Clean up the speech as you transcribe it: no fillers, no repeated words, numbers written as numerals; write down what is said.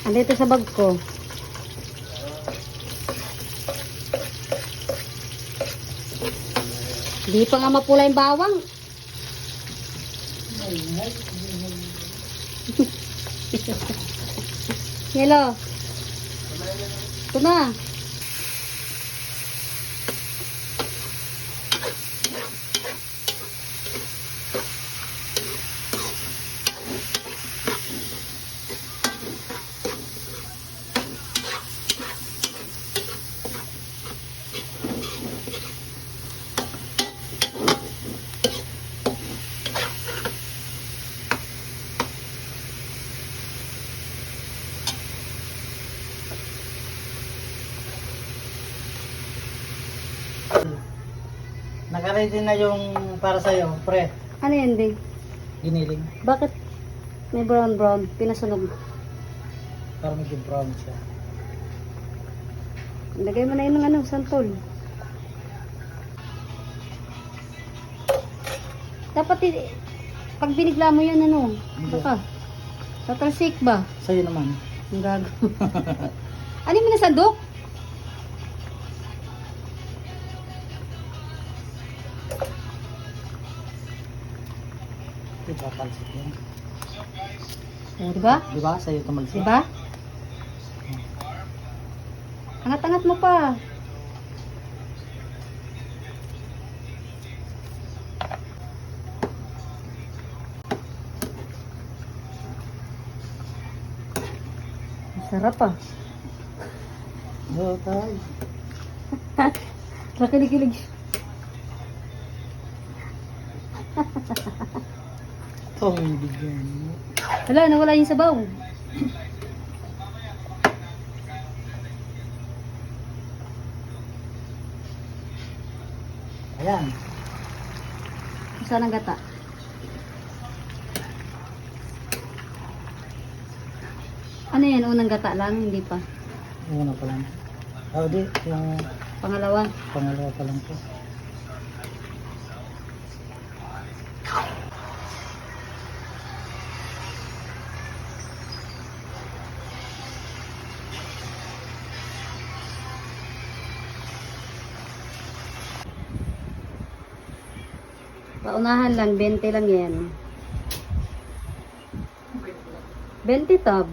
Andito sa bag ko. Hindi pa nga mapula yung bawang. Hello. Ito na. Naka-ready na yung para sa'yo, pre. Ano yan, Ding? Giniling. Bakit may brown? Pinasunog. Para medyo brown siya. Lagay mo na yun ng ano, santol. Dapat pag binigla mo yan, ano? Baka. Tatalsik ba? Sa'yo naman. Ang gago. Ano yung minasandok? Diba, talsik yan. O, diba? Diba, sa'yo tumalsik. Diba? Angat-angat mo pa. Masarap ah. Oo, tayo. Nakilig-kilig. Itong bigyan mo. Wala, nawala yung sabaw. Ayan. Saan ang gata? Ano yan? Unang gata lang? Hindi pa. Una pa lang. Oh, di. Yung Pangalawa. pangalawa pa lang po. Paunahan lang, 20 lang yan. 20 tab.